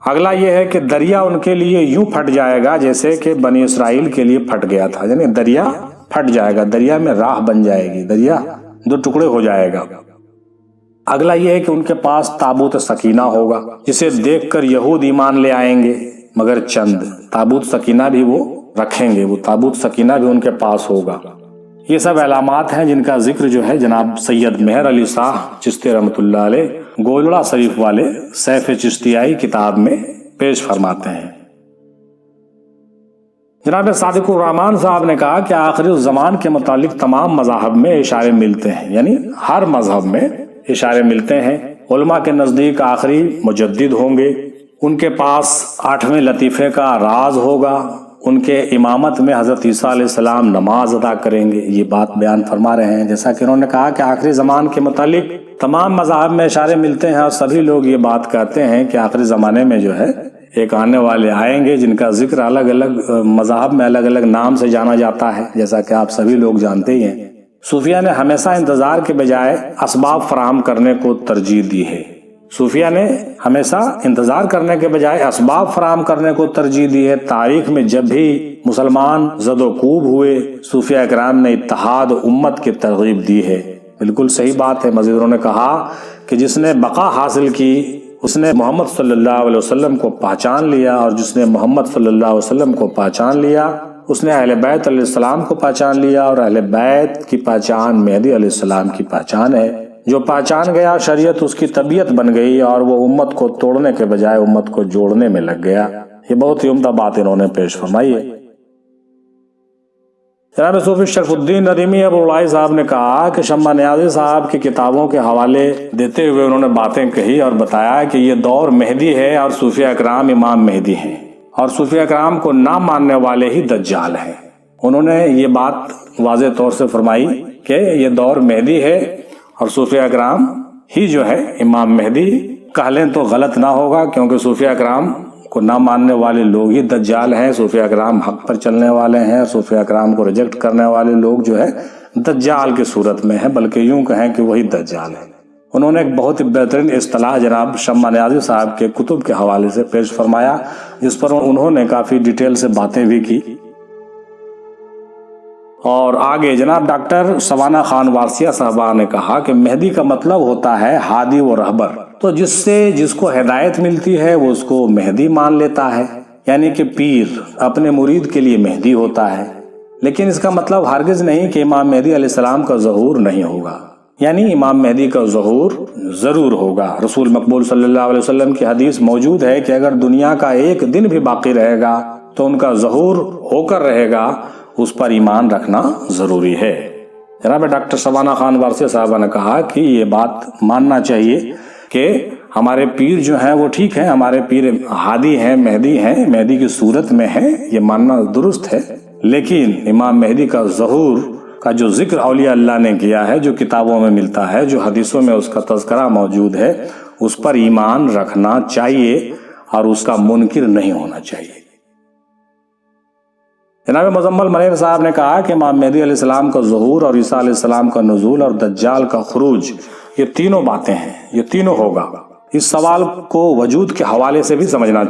اگلا یہ ہے کہ دریا ان کے لیے یوں پھٹ جائے گا جیسے کہ بنی اسرائیل کے لیے پھٹ گیا تھا، یعنی دریا پھٹ جائے گا، دریا میں راہ بن جائے گی، دریا دو ٹکڑے ہو جائے گا۔ اگلا یہ ہے کہ ان کے پاس تابوت سکینہ ہوگا، جسے دیکھ کر یہود ایمان لے آئیں گے، مگر چند تابوت سکینہ بھی وہ رکھیں گے، وہ تابوت سکینہ بھی ان کے پاس ہوگا۔ یہ سب علامات ہیں جن کا ذکر جو ہے جناب سید مہر علی شاہ چشتی رحمۃ اللہ علیہ گولڑا شریف والے سیف چشتیائی کتاب میں پیش فرماتے ہیں۔ جناب صادق الرحمان صاحب نے کہا کہ آخری الزمان کے متعلق تمام مذاہب میں اشارے ملتے ہیں، یعنی ہر مذہب میں اشارے ملتے ہیں۔ علماء کے نزدیک آخری مجدد ہوں گے، ان کے پاس 8ویں لطیفے کا راز ہوگا، ان کے امامت میں حضرت عیسیٰ علیہ السلام نماز ادا کریں گے، یہ بات بیان فرما رہے ہیں۔ جیسا کہ انہوں نے کہا کہ آخری زمان کے متعلق تمام مذاہب میں اشارے ملتے ہیں، اور سبھی لوگ یہ بات کہتے ہیں کہ آخری زمانے میں جو ہے ایک آنے والے آئیں گے جن کا ذکر الگ الگ مذاہب میں الگ الگ نام سے جانا جاتا ہے، جیسا کہ آپ سبھی لوگ جانتے ہی ہیں۔ صوفیہ نے ہمیشہ انتظار کے بجائے اسباب فراہم کرنے کو ترجیح دی ہے، صوفیہ نے ہمیشہ انتظار کرنے کے بجائے اسباب فراہم کرنے کو ترجیح دی ہے۔ تاریخ میں جب بھی مسلمان زد و کوب ہوئے، صوفیہ اکرام نے اتحاد امت کی ترغیب دی ہے۔ بالکل صحیح بات ہے۔ مزید انہوں نے کہا کہ جس نے بقا حاصل کی اس نے محمد صلی اللہ علیہ وسلم کو پہچان لیا، اور جس نے محمد صلی اللہ علیہ وسلم کو پہچان لیا اس نے اہل بیت علیہ السلام کو پہچان لیا، اور اہل بیت کی پہچان مہدی علیہ السلام کی پہچان ہے۔ جو پہچان گیا شریعت اس کی طبیعت بن گئی، اور وہ امت کو توڑنے کے بجائے امت کو جوڑنے میں لگ گیا۔ یہ بہت ہی عمدہ بات انہوں نے پیش فرمائی ہے۔ جناب صوفی شرف الدین ندیمی ابو العائی صاحب نے کہا کہ شمع نیازی صاحب کی کتابوں کے حوالے دیتے ہوئے انہوں نے باتیں کہی اور بتایا کہ یہ دور مہدی ہے اور صوفیہ اکرام امام مہدی ہیں، اور صوفیہ اکرام کو نہ ماننے والے ہی دجال ہیں۔ انہوں نے یہ بات واضح طور سے فرمائی کہ یہ دور مہدی ہے اور صوفیہ اکرام ہی جو ہے امام مہدی۔ کہہ لیں تو غلط نہ ہوگا، کیونکہ صوفیہ اکرام کو نہ ماننے والے لوگ ہی دجال ہیں، صوفیہ کرام حق پر چلنے والے ہیں، صوفیہ کرام کو ریجیکٹ کرنے والے لوگ جو ہے دجال کی صورت میں ہیں، بلکہ یوں کہیں کہ وہی دجال ہے۔ انہوں نے ایک بہت ہی بہترین اصطلاح جناب شمع نیازی صاحب کے کتب کے حوالے سے پیش فرمایا، جس پر انہوں نے کافی ڈیٹیل سے باتیں بھی کی۔ اور آگے جناب ڈاکٹر سوانہ خان وارثیہ صاحبہ نے کہا کہ مہدی کا مطلب ہوتا ہے ہادی و رہبر، تو جس کو ہدایت ملتی ہے وہ اس کو مہدی مان لیتا ہے، یعنی کہ پیر اپنے مرید کے لیے مہدی ہوتا ہے۔ لیکن اس کا مطلب ہرگز نہیں کہ امام مہدی علیہ السلام کا ظہور نہیں ہوگا، یعنی امام مہدی کا ظہور ضرور ہوگا۔ رسول مقبول صلی اللہ علیہ وسلم کی حدیث موجود ہے کہ اگر دنیا کا ایک دن بھی باقی رہے گا تو ان کا ظہور ہو کر رہے گا، اس پر ایمان رکھنا ضروری ہے۔ جناب ڈاکٹر سوانہ خان وارثیہ صاحبہ نے کہا کہ یہ بات ماننا چاہیے کہ ہمارے پیر جو ہیں وہ ٹھیک ہیں، ہمارے پیر ہادی ہیں، مہدی کی صورت میں ہیں، یہ ماننا درست ہے، لیکن امام مہدی کا ظہور کا جو ذکر اولیاء اللہ نے کیا ہے، جو کتابوں میں ملتا ہے، جو حدیثوں میں اس کا تذکرہ موجود ہے، اس پر ایمان رکھنا چاہیے اور اس کا منکر نہیں ہونا چاہیے۔ جناب مزمل منیر صاحب نے کہا کہ امام مہدی علیہ السلام کا ظہور اور عیسیٰ علیہ السلام کا نزول اور دجال کا خروج، یہ تینوں باتیں ہیں، یہ تینوں ہوگا۔ اس سوال کو وجود کے حوالے سے بھی سمجھنا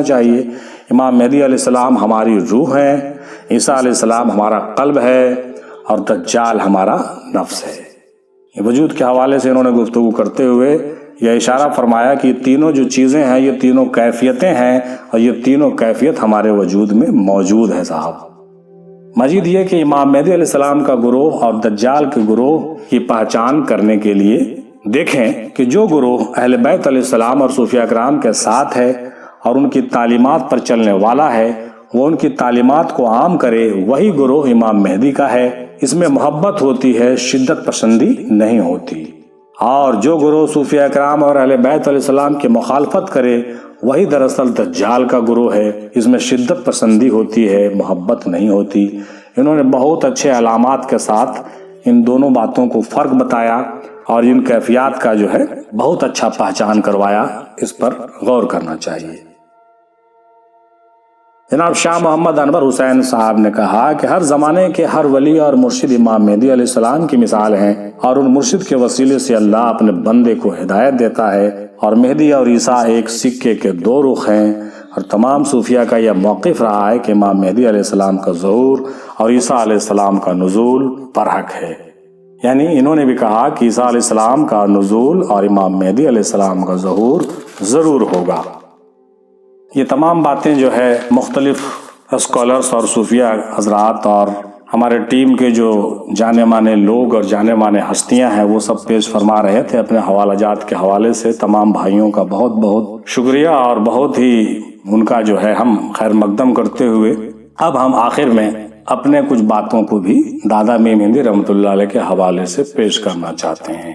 چاہیے، امام مہدی علیہ السلام ہماری روح ہے، عیسیٰ علیہ السلام ہمارا قلب ہے اور دجال ہمارا نفس ہے۔ یہ وجود کے حوالے سے انہوں نے گفتگو کرتے ہوئے یہ اشارہ فرمایا کہ یہ تینوں جو چیزیں ہیں، یہ تینوں کیفیتیں ہیں، اور یہ تینوں کیفیت ہمارے وجود میں موجود ہے صاحب۔ مزید یہ کہ امام مہدی علیہ السلام کا گروہ اور دجال کے گروہ کی پہچان کرنے کے لیے دیکھیں کہ جو گروہ اہل بیت علیہ السلام اور صوفیہ کرام کے ساتھ ہے اور ان کی تعلیمات پر چلنے والا ہے، وہ ان کی تعلیمات کو عام کرے، وہی گروہ امام مہدی کا ہے۔ اس میں محبت ہوتی ہے، شدت پسندی نہیں ہوتی۔ اور جو گروہ صوفیہ کرام اور اہل بیت علیہ السلام کی مخالفت کرے، وہی دراصل دجال کا گروہ ہے۔ اس میں شدت پسندی ہوتی ہے، محبت نہیں ہوتی۔ انہوں نے بہت اچھے علامات کے ساتھ ان دونوں باتوں کو فرق بتایا اور ان کیفیات کا جو ہے بہت اچھا پہچان کروایا، اس پر غور کرنا چاہیے۔ جناب شاہ محمد انور حسین صاحب نے کہا کہ ہر زمانے کے ہر ولی اور مرشد امام مہدی علیہ السلام کی مثال ہیں، اور ان مرشد کے وسیلے سے اللہ اپنے بندے کو ہدایت دیتا ہے، اور مہدی اور عیسیٰ ایک سکے کے دو رخ ہیں، اور تمام صوفیہ کا یہ موقف رہا ہے کہ امام مہدی علیہ السلام کا ظہور اور عیسیٰ علیہ السلام کا نزول برحق ہے۔ یعنی انہوں نے بھی کہا کہ عیسیٰ علیہ السلام کا نزول اور امام مہدی علیہ السلام کا ظہور ضرور ہوگا۔ یہ تمام باتیں جو ہے مختلف اسکالرز اور صوفیہ حضرات اور ہمارے ٹیم کے جو جانے مانے لوگ اور جانے مانے ہستیاں ہیں، وہ سب پیش فرما رہے تھے اپنے حوالہ جات کے حوالے سے۔ تمام بھائیوں کا بہت بہت شکریہ، اور بہت ہی ان کا جو ہے ہم خیر مقدم کرتے ہوئے اب ہم آخر میں اپنے کچھ باتوں کو بھی دادا میم ہندی رحمۃ اللہ علیہ کے حوالے سے پیش کرنا چاہتے ہیں۔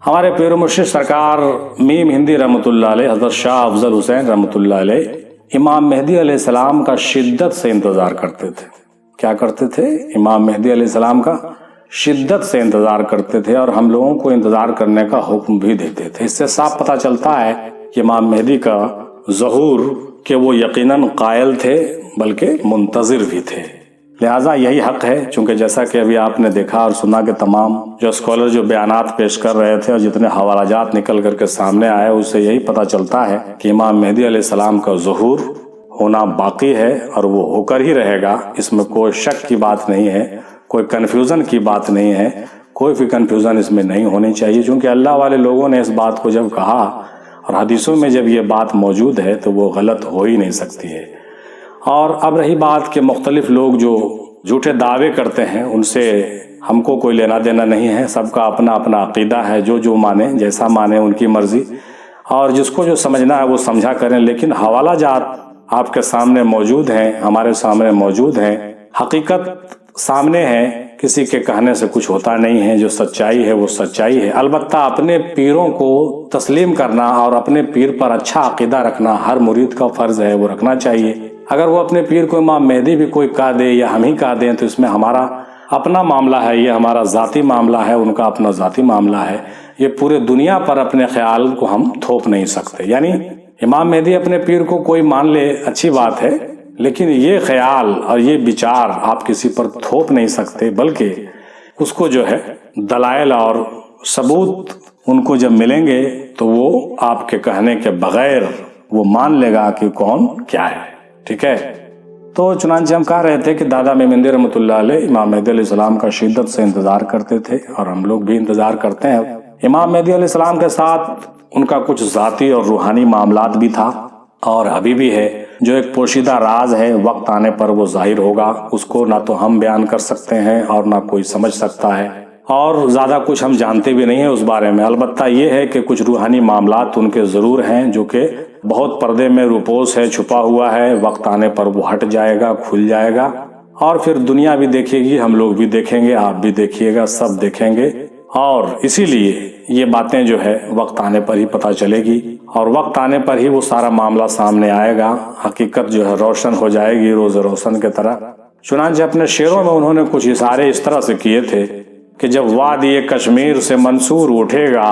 ہمارے پیر و مرشد سرکار میم ہندی رحمۃ اللہ علیہ حضرت شاہ افضل حسین رحمۃ اللہ علیہ امام مہدی علیہ السلام کا شدت سے انتظار کرتے تھے۔ کیا کرتے تھے؟ امام مہدی علیہ السلام کا شدت سے انتظار کرتے تھے، اور ہم لوگوں کو انتظار کرنے کا حکم بھی دیتے تھے۔ اس سے صاف پتہ چلتا ہے کہ امام مہدی کا ظہور کہ وہ یقیناً قائل تھے بلکہ منتظر بھی تھے۔ لہٰذا یہی حق ہے، چونکہ جیسا کہ ابھی آپ نے دیکھا اور سنا کہ تمام جو اسکالر جو بیانات پیش کر رہے تھے اور جتنے حوالہ جات نکل کر کے سامنے آئے، اس سے یہی پتہ چلتا ہے کہ امام مہدی علیہ السلام کا ظہور ہونا باقی ہے اور وہ ہو کر ہی رہے گا۔ اس میں کوئی شک کی بات نہیں ہے، کوئی کنفیوژن کی بات نہیں ہے، کوئی بھی کنفیوژن اس میں نہیں ہونی چاہیے، چونکہ اللہ والے لوگوں نے اس بات کو جب کہا اور حدیثوں میں جب یہ بات موجود ہے تو وہ غلط ہو ہی نہیں سکتی ہے۔ اور اب رہی بات کہ مختلف لوگ جو جھوٹے دعوے کرتے ہیں، ان سے ہم کو کوئی لینا دینا نہیں ہے۔ سب کا اپنا اپنا عقیدہ ہے، جو مانے جیسا مانے ان کی مرضی، اور جس کو جو سمجھنا ہے وہ سمجھا کریں، لیکن حوالہ جات آپ کے سامنے موجود ہیں، ہمارے سامنے موجود ہیں، حقیقت سامنے ہے، کسی کے کہنے سے کچھ ہوتا نہیں ہے۔ جو سچائی ہے وہ سچائی ہے۔ البتہ اپنے پیروں کو تسلیم کرنا اور اپنے پیر پر اچھا عقیدہ رکھنا ہر مرید کا فرض ہے، وہ رکھنا چاہیے۔ اگر وہ اپنے پیر کو امام مہدی بھی کوئی کہہ دے یا ہم ہی کہہ دیں تو اس میں ہمارا اپنا معاملہ ہے، یہ ہمارا ذاتی معاملہ ہے، ان کا اپنا ذاتی معاملہ ہے، یہ پورے دنیا پر اپنے خیال کو ہم تھوپ نہیں سکتے۔ یعنی امام مہدی اپنے پیر کو کوئی مان لے اچھی بات ہے، لیکن یہ خیال اور یہ بچار آپ کسی پر تھوپ نہیں سکتے، بلکہ اس کو جو ہے دلائل اور ثبوت ان کو جب ملیں گے تو وہ آپ کے کہنے کے بغیر وہ مان لے گا کہ کون کیا ہے، ٹھیک ہے۔ تو چنانچہ ہم کہہ رہے تھے کہ دادا مہمندی رحمۃ اللہ علیہ امام مہدی علیہ السلام کا شدت سے انتظار کرتے تھے، اور ہم لوگ بھی انتظار کرتے ہیں۔ امام مہدی علیہ السلام کے ساتھ ان کا کچھ ذاتی اور روحانی معاملات بھی تھا، اور ابھی بھی ہے، جو ایک پوشیدہ راز ہے، وقت آنے پر وہ ظاہر ہوگا۔ اس کو نہ تو ہم بیان کر سکتے ہیں اور نہ کوئی سمجھ سکتا ہے، اور زیادہ کچھ ہم جانتے بھی نہیں ہیں اس بارے میں۔ البتہ یہ ہے کہ کچھ روحانی معاملات ان کے ضرور ہیں جو کہ بہت پردے میں روپوس ہے، چھپا ہوا ہے، وقت آنے پر وہ ہٹ جائے گا، کھل جائے گا، اور پھر دنیا بھی دیکھے گی، ہم لوگ بھی دیکھیں گے، آپ بھی دیکھیے گا، سب دیکھیں گے۔ اور اسی لیے یہ باتیں جو ہے وقت آنے پر ہی پتہ چلے گی، اور وقت آنے پر ہی وہ سارا معاملہ سامنے آئے گا، حقیقت جو ہے روشن ہو جائے گی روز روشن کی طرح۔ چنانچہ اپنے شعروں میں انہوں نے کچھ اشارے اس طرح سے کیے تھے کہ جب وادی کشمیر سے منصور اٹھے گا،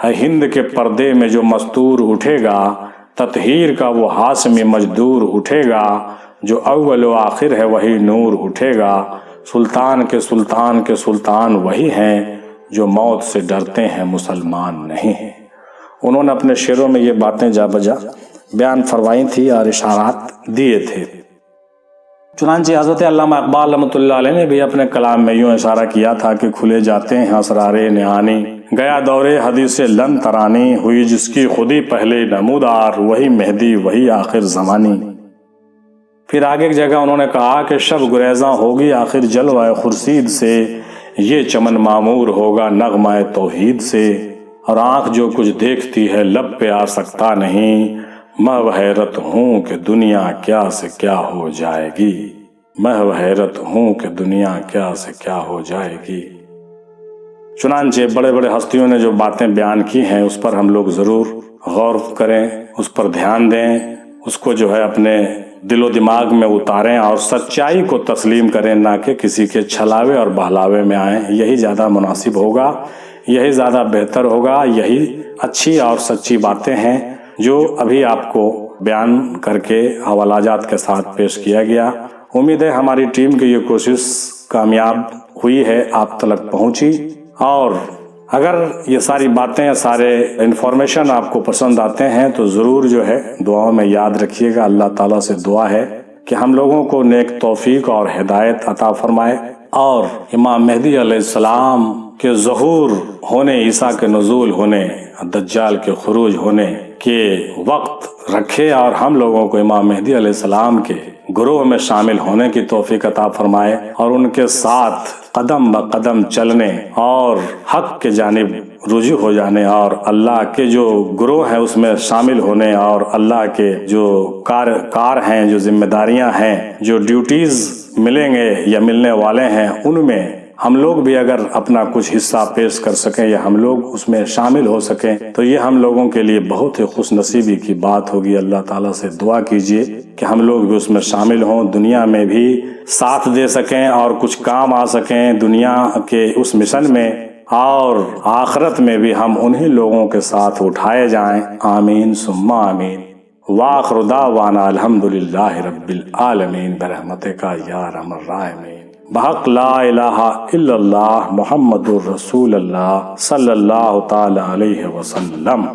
ہے ہند کے پردے میں جو مستور اٹھے گا، تطہیر کا وہ ہاشمی مجدور اٹھے گا، جو اول و آخر ہے وہی نور اٹھے گا، سلطان کے سلطان وہی ہیں، جو موت سے ڈرتے ہیں مسلمان نہیں ہیں۔ انہوں نے اپنے شعروں میں یہ باتیں جا بجا بیان فرمائی تھی اور اشارات دیے تھے۔ چنانچہ حضرت علامہ اقبال رحمۃ اللہ علیہ نے بھی اپنے کلام میں یوں اشارہ کیا تھا کہ کھلے جاتے ہیں اسرار نہانی، گیا دور حدیث لن ترانی، ہوئی جس کی خودی پہلے نمودار، وہی مہدی وہی آخر زمانی۔ پھر آگے ایک جگہ انہوں نے کہا کہ شب گریزاں ہوگی آخر جلوہ خورشید سے، یہ چمن معمور ہوگا نغمہ توحید سے، اور آنکھ جو کچھ دیکھتی ہے لب پہ آ سکتا نہیں، میں حیرت ہوں کہ دنیا کیا سے کیا ہو جائے گی، میں حیرت ہوں کہ دنیا کیا سے کیا ہو جائے گی۔ چنانچہ بڑے بڑے ہستیوں نے جو باتیں بیان کی ہیں اس پر ہم لوگ ضرور غور کریں، اس پر دھیان دیں، اس کو جو ہے اپنے دل و دماغ میں اتاریں اور سچائی کو تسلیم کریں، نہ کہ کسی کے چھلاوے اور بہلاوے میں آئیں۔ یہی زیادہ مناسب ہوگا، یہی زیادہ بہتر ہوگا، یہی اچھی اور سچی باتیں ہیں جو ابھی آپ کو بیان کر کے حوالہ جات کے ساتھ پیش کیا گیا۔ امید ہے ہماری ٹیم کی یہ کوشش کامیاب ہوئی ہے، آپ تلک پہنچی، اور اگر یہ ساری باتیں، سارے انفارمیشن آپ کو پسند آتے ہیں تو ضرور جو ہے دعاؤں میں یاد رکھیے گا۔ اللہ تعالیٰ سے دعا ہے کہ ہم لوگوں کو نیک توفیق اور ہدایت عطا فرمائے، اور امام مہدی علیہ السلام کے ظہور ہونے، عیسیٰ کے نزول ہونے، دجال کے خروج ہونے کے وقت رکھے، اور ہم لوگوں کو امام مہدی علیہ السلام کے گروہ میں شامل ہونے کی توفیق عطا فرمائے، اور ان کے ساتھ قدم بقدم چلنے اور حق کے جانب رجوع ہو جانے، اور اللہ کے جو گروہ ہیں اس میں شامل ہونے، اور اللہ کے جو کار ہیں، جو ذمہ داریاں ہیں، جو ڈیوٹیز ملیں گے یا ملنے والے ہیں، ان میں ہم لوگ بھی اگر اپنا کچھ حصہ پیش کر سکیں یا ہم لوگ اس میں شامل ہو سکیں تو یہ ہم لوگوں کے لیے بہت ہی خوش نصیبی کی بات ہوگی۔ اللہ تعالیٰ سے دعا کیجئے کہ ہم لوگ بھی اس میں شامل ہوں، دنیا میں بھی ساتھ دے سکیں اور کچھ کام آ سکیں دنیا کے اس مشن میں، اور آخرت میں بھی ہم انہی لوگوں کے ساتھ اٹھائے جائیں۔ آمین ثم آمین۔ وآخر دعوانا الحمدللہ رب العالمین برحمتک یا ارحم الراحمین۔ بحق لا الہ الا اللہ محمد الرسول اللہ صلی اللہ تعالی علیہ وسلم۔